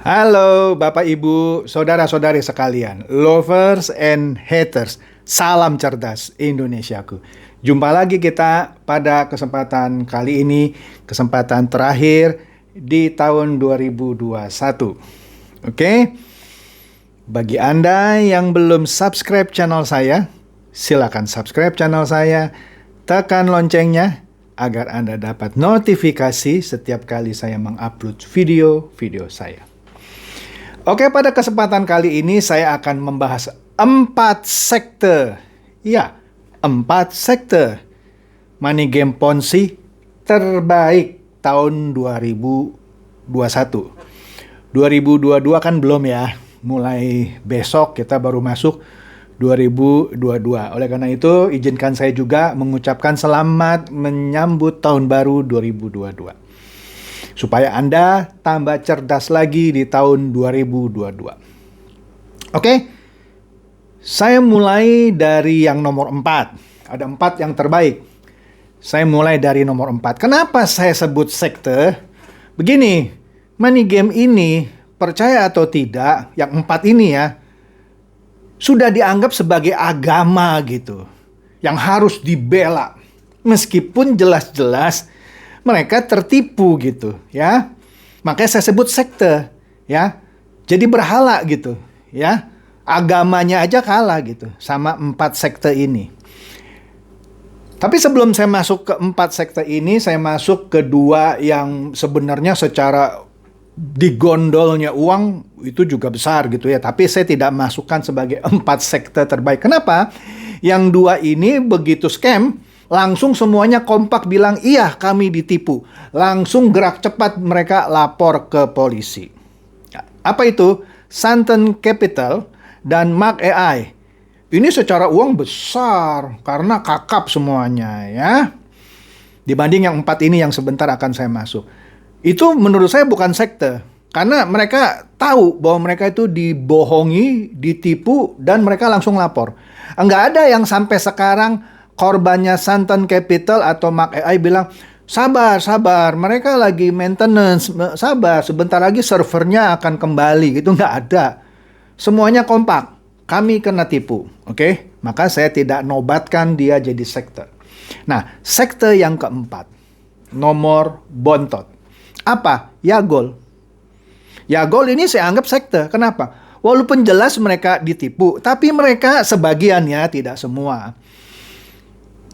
Halo Bapak Ibu, saudara-saudari sekalian, lovers and haters, salam cerdas Indonesiaku. Jumpa lagi kita pada kesempatan kali ini, kesempatan terakhir di tahun 2021. Oke? Bagi Anda yang belum subscribe channel saya, silakan subscribe channel saya, tekan loncengnya agar Anda dapat notifikasi setiap kali saya mengupload video-video saya. Oke, pada kesempatan kali ini saya akan membahas 4 sekte. Ya, 4 sekte money game Ponzi terbaik tahun 2021. 2022 kan belum ya. Mulai besok kita baru masuk 2022. Oleh karena itu, izinkan saya juga mengucapkan selamat menyambut tahun baru 2022. Supaya Anda tambah cerdas lagi di tahun 2022. Oke, saya mulai dari yang nomor 4. Ada 4 yang terbaik. Saya mulai dari nomor 4. Kenapa saya sebut sekte? Begini, money game ini, percaya atau tidak, yang 4 ini ya, sudah dianggap sebagai agama gitu. Yang harus dibela. Meskipun jelas-jelas mereka tertipu gitu ya. Makanya saya sebut sekte ya. Jadi berhala gitu ya. Agamanya aja kalah gitu sama 4 sekte ini. Tapi sebelum saya masuk ke 4 sekte ini, saya masuk ke 2 yang sebenarnya secara digondolnya uang itu juga besar gitu ya. Tapi saya tidak masukkan sebagai 4 sekte terbaik. Kenapa? Yang 2 ini begitu scam, langsung semuanya kompak bilang, iya kami ditipu. Langsung gerak cepat mereka lapor ke polisi. Apa itu? Santen Capital dan Mark AI. Ini secara uang besar karena kakap semuanya ya. Dibanding yang 4 ini yang sebentar akan saya masuk. Itu menurut saya bukan sekte. Karena mereka tahu bahwa mereka itu dibohongi, ditipu, dan mereka langsung lapor. Enggak ada yang sampai sekarang korbannya Santen Capital atau Mark AI bilang, sabar, mereka lagi maintenance, sabar, sebentar lagi servernya akan kembali. Itu nggak ada. Semuanya kompak, kami kena tipu. Oke? Maka saya tidak nobatkan dia jadi sekte. Nah, sekte yang keempat, nomor bontot. Apa? Yagol. Yagol ini saya anggap sekte. Kenapa? Walaupun jelas mereka ditipu, tapi mereka sebagian ya, tidak semua.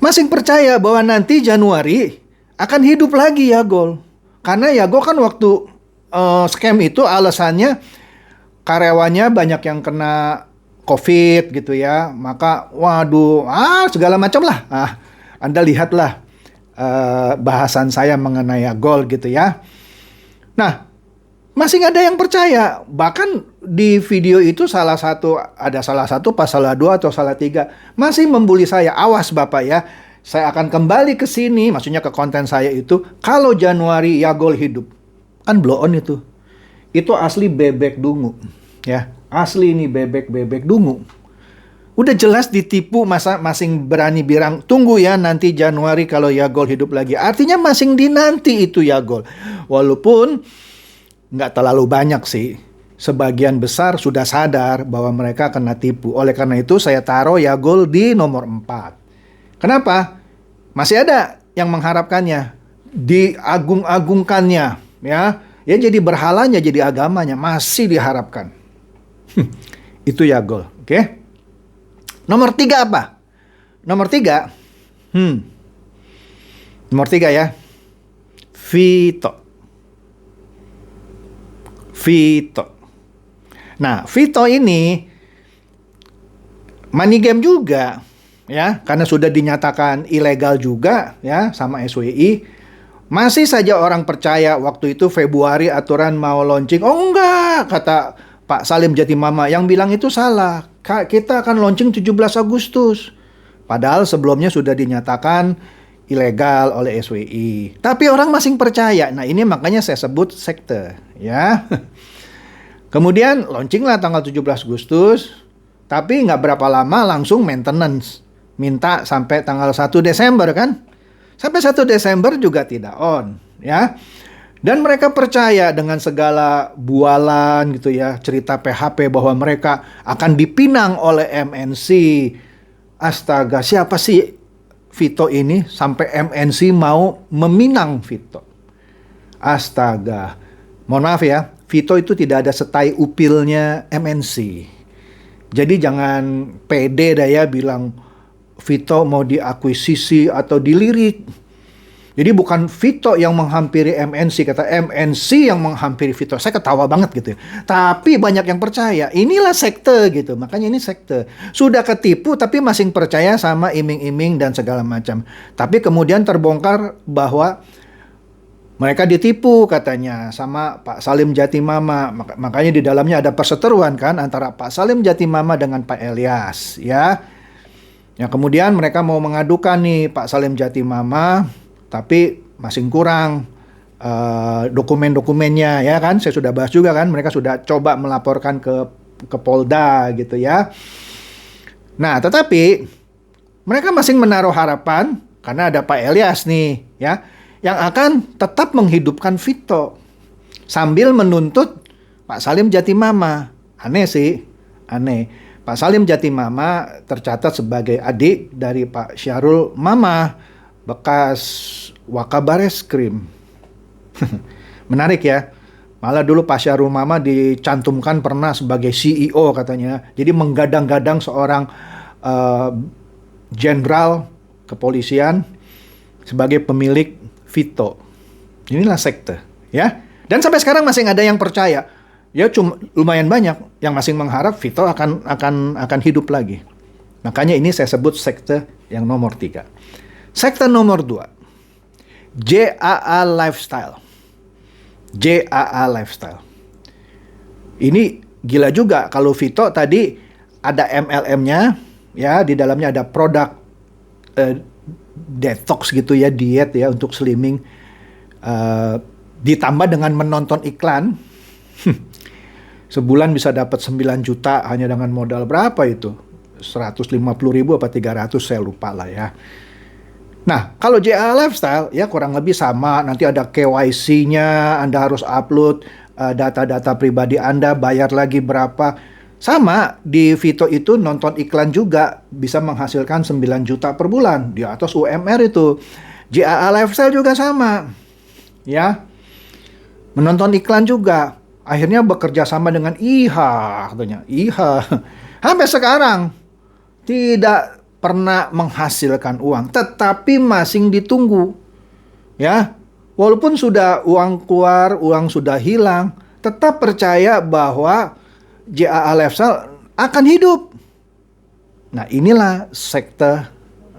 Masing percaya bahwa nanti Januari akan hidup lagi Yagol. Karena Yagol kan waktu scam itu alasannya karyawannya banyak yang kena COVID gitu ya. Maka waduh, segala macam lah. Anda lihatlah bahasan saya mengenai Yagol gitu ya. Nah, masih ada yang percaya. Bahkan di video itu ada salah satu pas salah 2 atau salah 3 masih membuli saya. Awas Bapak ya, saya akan kembali ke sini, maksudnya ke konten saya itu, kalau Januari Yagol hidup. Kan blow on itu. Itu asli bebek dungu ya. Asli ini bebek dungu. Udah jelas ditipu, masa masing berani bilang tunggu ya nanti Januari kalau Yagol hidup lagi. Artinya masing dinanti itu Yagol. Walaupun nggak terlalu banyak sih. Sebagian besar sudah sadar bahwa mereka kena tipu. Oleh karena itu saya taruh Yagol di nomor 4. Kenapa? Masih ada yang mengharapkannya. Diagung-agungkannya. Ya jadi berhalanya, jadi agamanya. Masih diharapkan. Itu Yagol. Oke? Nomor 3 apa? Nomor 3. Nomor 3 ya. Vito. Nah, Vito ini money game juga ya, karena sudah dinyatakan ilegal juga ya sama SWI. Masih saja orang percaya waktu itu Februari aturan mau launching. Oh enggak, kata Pak Salim Jatimama, yang bilang itu salah. Kita akan launching 17 Agustus. Padahal sebelumnya sudah dinyatakan ilegal oleh SWI. Tapi orang masih percaya. Nah, ini makanya saya sebut sekte ya. Kemudian launching lah tanggal 17 Agustus. Tapi nggak berapa lama langsung maintenance. Minta sampai tanggal 1 Desember kan. Sampai 1 Desember juga tidak on ya. Dan mereka percaya dengan segala bualan gitu ya, cerita PHP bahwa mereka akan dipinang oleh MNC. Astaga, siapa sih Vito ini sampai MNC mau meminang Vito? Astaga, mohon maaf ya, Vito itu tidak ada setai upilnya MNC. Jadi jangan pede dah ya bilang Vito mau diakuisisi atau dilirik. Jadi bukan Vito yang menghampiri MNC, kata MNC yang menghampiri Vito. Saya ketawa banget gitu ya. Tapi banyak yang percaya, inilah sekte gitu. Makanya ini sekte. Sudah ketipu tapi masih percaya sama iming-iming dan segala macam. Tapi kemudian terbongkar bahwa mereka ditipu katanya sama Pak Salim Jatimama. Makanya di dalamnya ada perseteruan kan antara Pak Salim Jatimama dengan Pak Elias ya. Ya kemudian mereka mau mengadukan nih Pak Salim Jatimama, tapi masih kurang dokumen-dokumennya ya kan. Saya sudah bahas juga kan, mereka sudah coba melaporkan ke Polda gitu ya. Nah tetapi mereka masih menaruh harapan karena ada Pak Elias nih ya, yang akan tetap menghidupkan Vito sambil menuntut Pak Salim Jatimama. Aneh sih, aneh. Pak Salim Jatimama tercatat sebagai adik dari Pak Syahrul Mama, bekas Wakabareskrim. Menarik ya. Malah dulu Pak Syahrul Mama dicantumkan pernah sebagai CEO katanya. Jadi menggadang-gadang seorang jenderal kepolisian sebagai pemilik Vito. Inilah sekte ya. Dan sampai sekarang masih ada yang percaya. Ya cuma lumayan banyak yang masih mengharap Vito akan hidup lagi. Makanya ini saya sebut sekte yang nomor 3. Sekte nomor 2, JAA Lifestyle. JAA Lifestyle. Ini gila juga kalau Vito tadi ada MLM-nya, ya di dalamnya ada produk detox gitu ya, diet ya untuk slimming, ditambah dengan menonton iklan. Sebulan bisa dapat 9 juta hanya dengan modal berapa itu? 150 ribu apa 300 saya lupa lah ya. Nah, kalau JA Lifestyle ya kurang lebih sama, nanti ada KYC-nya, Anda harus upload data-data pribadi Anda, bayar lagi berapa. Sama, di Vito itu nonton iklan juga bisa menghasilkan 9 juta per bulan, di atas UMR itu. JA Lifestyle juga sama, ya. Menonton iklan juga, akhirnya bekerja sama dengan IHA, katanya. IHA, sampai sekarang tidak pernah menghasilkan uang, tetapi masih ditunggu. Ya, walaupun sudah uang keluar, uang sudah hilang, tetap percaya bahwa JAA Lifestyle akan hidup. Nah, inilah sekte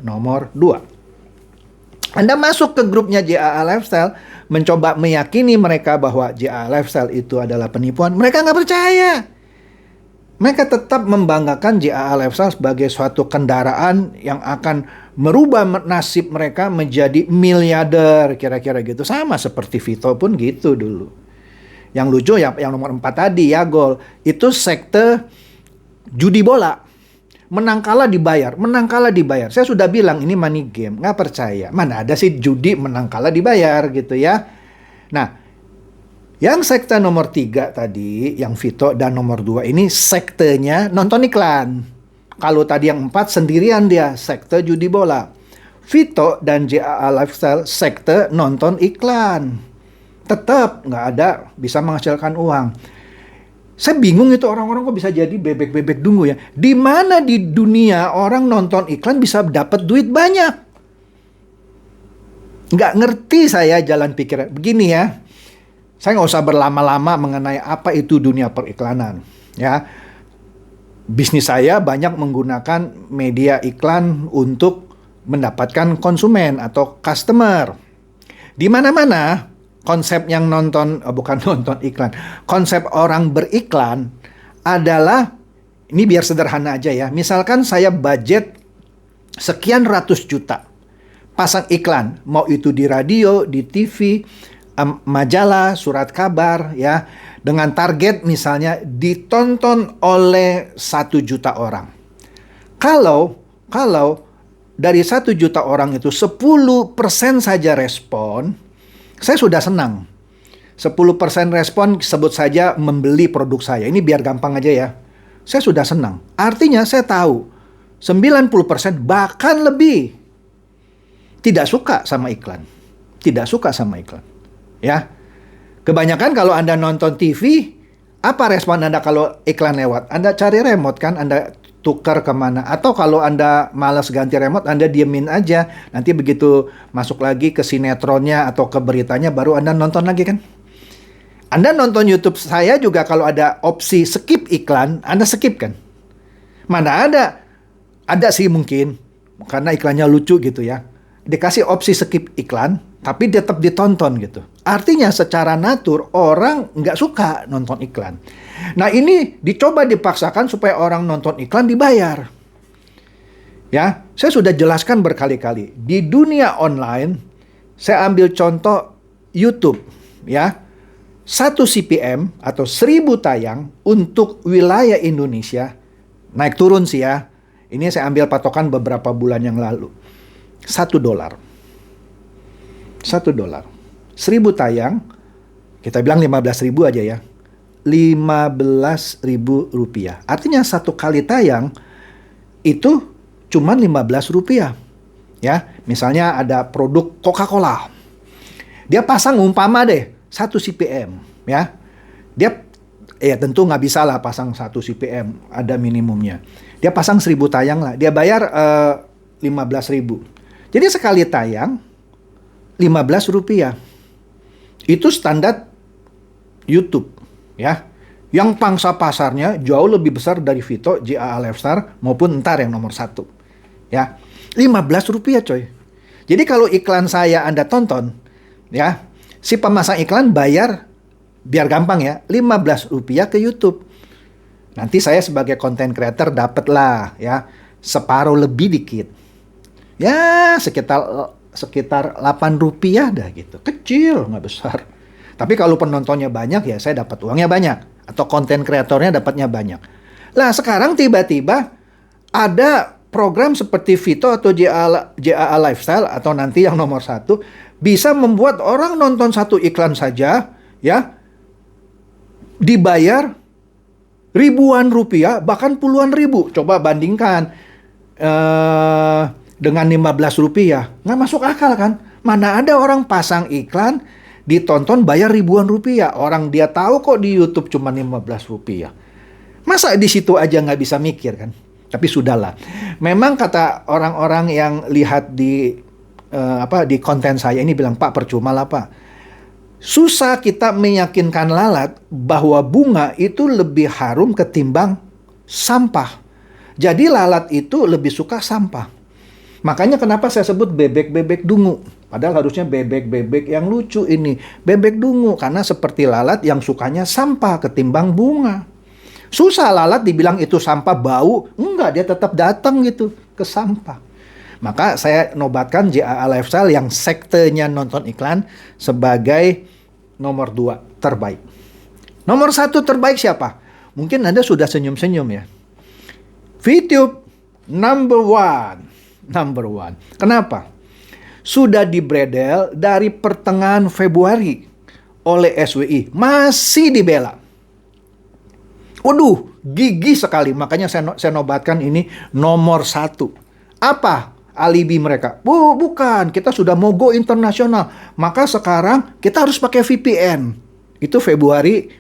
nomor 2. Anda masuk ke grupnya JAA Lifestyle, mencoba meyakini mereka bahwa JAA Lifestyle itu adalah penipuan, mereka nggak percaya. Mereka tetap membanggakan JAA Lifestyle sebagai suatu kendaraan yang akan merubah nasib mereka menjadi miliarder, kira-kira gitu. Sama seperti Vito pun gitu dulu. Yang lucu ya, yang nomor 4 tadi ya, Gol. Itu sekte judi bola. Menang kalah dibayar, menang kalah dibayar. Saya sudah bilang ini money game, nggak percaya. Mana ada sih judi menang kalah dibayar gitu ya. Nah, yang sekte nomor 3 tadi, yang Vito, dan nomor 2 ini sektenya nonton iklan. Kalau tadi yang 4 sendirian dia, sekte judi bola. Vito dan JAA Lifestyle sekte nonton iklan. Tetap nggak ada bisa menghasilkan uang. Saya bingung itu orang-orang kok bisa jadi bebek-bebek dungu ya. Di mana di dunia orang nonton iklan bisa dapat duit banyak? Nggak ngerti saya jalan pikiran. Begini ya. Saya nggak usah berlama-lama mengenai apa itu dunia periklanan. Ya, bisnis saya banyak menggunakan media iklan untuk mendapatkan konsumen atau customer. Di mana-mana konsep yang bukan nonton iklan, konsep orang beriklan adalah, ini biar sederhana aja ya. Misalkan saya budget sekian ratus juta, pasang iklan, mau itu di radio, di TV, majalah, surat kabar ya, dengan target misalnya ditonton oleh 1 juta orang. Kalau dari 1 juta orang itu 10% saja respon, saya sudah senang. 10% respon sebut saja membeli produk saya. Ini biar gampang aja ya. Saya sudah senang. Artinya saya tahu 90% bahkan lebih tidak suka sama iklan. Tidak suka sama iklan. Ya. Kebanyakan kalau Anda nonton TV, apa respon Anda kalau iklan lewat? Anda cari remote kan, Anda tukar kemana. Atau kalau Anda malas ganti remote, Anda diemin aja. Nanti begitu masuk lagi ke sinetronnya atau ke beritanya, baru Anda nonton lagi kan. Anda nonton YouTube saya juga kalau ada opsi skip iklan, Anda skip kan? Mana ada? Ada sih mungkin, karena iklannya lucu gitu ya. Dikasih opsi skip iklan, tapi tetap ditonton gitu. Artinya secara natur orang nggak suka nonton iklan. Nah ini dicoba dipaksakan supaya orang nonton iklan dibayar. Ya, saya sudah jelaskan berkali-kali. Di dunia online, saya ambil contoh YouTube ya. 1 CPM atau 1000 tayang untuk wilayah Indonesia naik turun sih ya. Ini saya ambil patokan beberapa bulan yang lalu. $1. $1. 1000 tayang, kita bilang 15.000 aja ya. 15.000 rupiah. Artinya satu kali tayang itu cuma 15 rupiah. Ya, misalnya ada produk Coca-Cola. Dia pasang umpama deh 1 CPM ya. Dia tentu nggak bisa lah pasang 1 CPM, ada minimumnya. Dia pasang 1000 tayang lah, dia bayar 15.000. Jadi sekali tayang 15 rupiah. Itu standar YouTube ya. Yang pangsa pasarnya jauh lebih besar dari Vito, JAA Lifestyle maupun ntar yang nomor 1 ya. 15 rupiah coy. Jadi kalau iklan saya Anda tonton ya, si pemasang iklan bayar, biar gampang ya, 15 rupiah ke YouTube. Nanti saya sebagai content creator dapat lah ya, separuh lebih dikit. Ya sekitar 8 rupiah dah gitu. Kecil, nggak besar. Tapi kalau penontonnya banyak ya saya dapat uangnya banyak. Atau content creatornya dapatnya banyak. Lah sekarang tiba-tiba ada program seperti Vito atau JAA Lifestyle atau nanti yang nomor 1 bisa membuat orang nonton satu iklan saja ya dibayar ribuan rupiah bahkan puluhan ribu. Coba bandingkan dengan 15 rupiah, nggak masuk akal kan? Mana ada orang pasang iklan ditonton bayar ribuan rupiah, orang dia tahu kok di YouTube cuma 15 rupiah. Masa di situ aja nggak bisa mikir kan? Tapi sudahlah. Memang kata orang-orang yang lihat di di konten saya ini bilang, Pak percuma lah Pak. Susah kita meyakinkan lalat bahwa bunga itu lebih harum ketimbang sampah. Jadi lalat itu lebih suka sampah. Makanya kenapa saya sebut bebek-bebek dungu. Padahal harusnya bebek-bebek yang lucu ini. Bebek dungu karena seperti lalat yang sukanya sampah ketimbang bunga. Susah lalat dibilang itu sampah bau. Enggak, dia tetap datang gitu ke sampah. Maka saya nobatkan JAA Lifestyle yang sektenya nonton iklan sebagai nomor 2 terbaik. Nomor 1 terbaik siapa? Mungkin Anda sudah senyum-senyum ya. VTube number 1. Kenapa? Sudah dibredel dari pertengahan Februari oleh SWI. Masih dibela. Waduh, gigih sekali. Makanya saya nobatkan ini nomor 1. Apa alibi mereka? Bukan, kita sudah mau go internasional. Maka sekarang kita harus pakai VPN. Itu Februari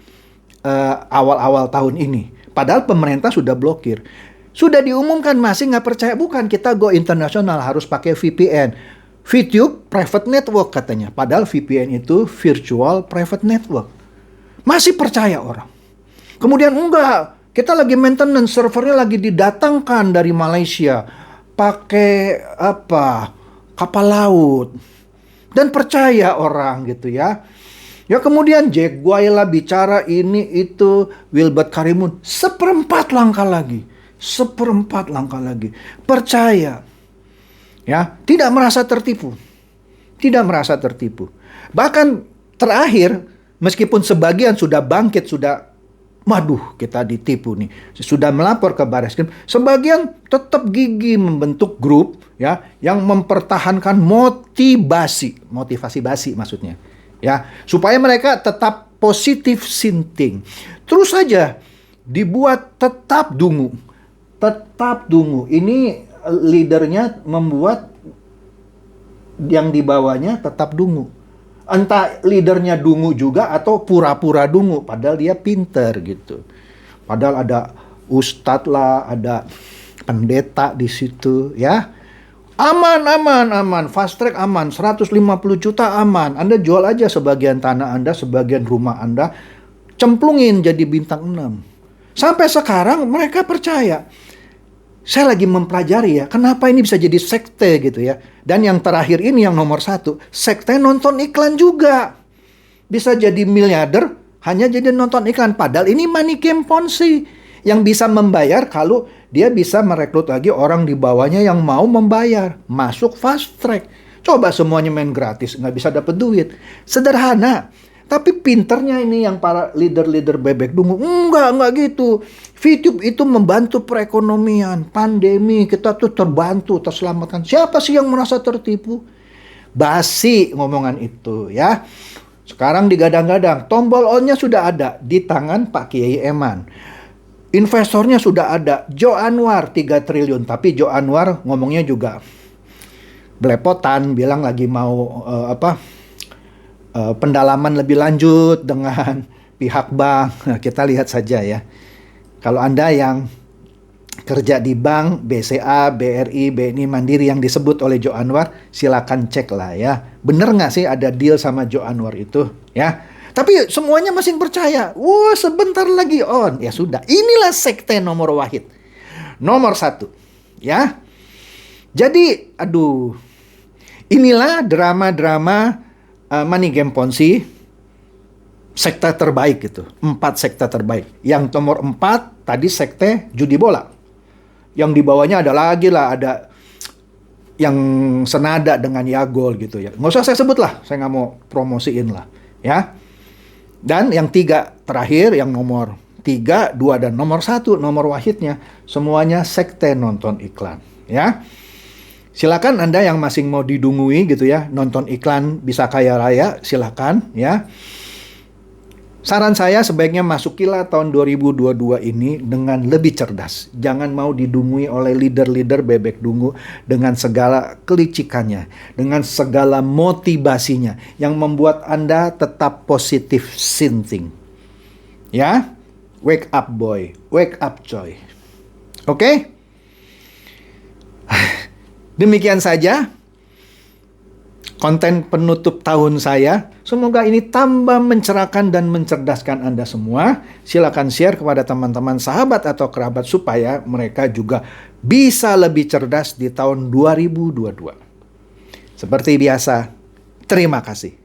awal-awal tahun ini. Padahal pemerintah sudah blokir. Sudah diumumkan masih nggak percaya. Bukan, kita go internasional harus pakai VPN. VTube private network katanya. Padahal VPN itu virtual private network. Masih percaya orang. Kemudian enggak, kita lagi maintenance, servernya lagi didatangkan dari Malaysia. Pakai kapal laut. Dan percaya orang gitu ya. Ya kemudian Jack Guayla bicara ini itu, Wilbert Karimun seperempat langkah lagi. Percaya. Ya, tidak merasa tertipu. Bahkan terakhir, meskipun sebagian sudah bangkit, sudah waduh, kita ditipu nih. Sudah melapor ke Barreskrim. Sebagian tetap gigih membentuk grup ya yang mempertahankan motivasi basi maksudnya. Ya, supaya mereka tetap positive thinking. Terus saja dibuat tetap dungu. Tetap dungu. Ini leadernya membuat yang di bawahnya tetap dungu. Entah leadernya dungu juga atau pura-pura dungu, padahal dia pinter gitu. Padahal ada ustadz lah, ada pendeta di situ ya. Aman, fast track aman, 150 juta aman. Anda jual aja sebagian tanah Anda, sebagian rumah Anda, cemplungin jadi bintang 6. Sampai sekarang mereka percaya. Saya lagi mempelajari ya, kenapa ini bisa jadi sekte gitu ya. Dan yang terakhir ini yang nomor 1, sekte nonton iklan juga. Bisa jadi miliarder hanya jadi nonton iklan. Padahal ini money game Ponzi yang bisa membayar kalau dia bisa merekrut lagi orang di bawahnya yang mau membayar. Masuk fast track. Coba semuanya main gratis, nggak bisa dapat duit. Sederhana. Tapi pinternya ini yang para leader-leader bebek dungu. Enggak gitu. YouTube itu membantu perekonomian. Pandemi kita tuh terbantu, terselamatkan. Siapa sih yang merasa tertipu? Basi ngomongan itu ya. Sekarang digadang-gadang. Tombol on-nya sudah ada di tangan Pak Kiai Eman. Investornya sudah ada. Joe Anwar 3 triliun. Tapi Joe Anwar ngomongnya juga belepotan. Bilang lagi mau pendalaman lebih lanjut dengan pihak bank. Nah, kita lihat saja ya. Kalau Anda yang kerja di bank, BCA, BRI, BNI, Mandiri yang disebut oleh Joe Anwar, silakan cek lah ya. Bener nggak sih ada deal sama Joe Anwar itu ya? Tapi semuanya masih percaya. Wah, sebentar lagi on. Ya sudah, inilah sekte nomor wahid. Nomor 1. Ya. Jadi, inilah drama-drama money game Ponzi. Sekte terbaik gitu. 4 sekte terbaik. Yang nomor 4, tadi sekte judi bola. Yang di bawahnya ada lagi lah, ada yang senada dengan Yagol gitu ya. Nggak usah saya sebut lah, saya nggak mau promosiin lah. Ya. Dan yang 3 terakhir, yang nomor 3, 2, dan nomor 1, nomor wahidnya, semuanya sekte nonton iklan. Ya, silakan Anda yang masih mau didungui gitu ya, nonton iklan bisa kaya raya, silakan ya. Saran saya sebaiknya masukilah tahun 2022 ini dengan lebih cerdas. Jangan mau didungui oleh leader-leader bebek dungu dengan segala kelicikannya, dengan segala motivasinya yang membuat Anda tetap positive thinking. Ya, wake up boy, wake up coy. Oke? Demikian saja konten penutup tahun saya. Semoga ini tambah mencerahkan dan mencerdaskan Anda semua. Silakan share kepada teman-teman, sahabat atau kerabat supaya mereka juga bisa lebih cerdas di tahun 2022. Seperti biasa, terima kasih.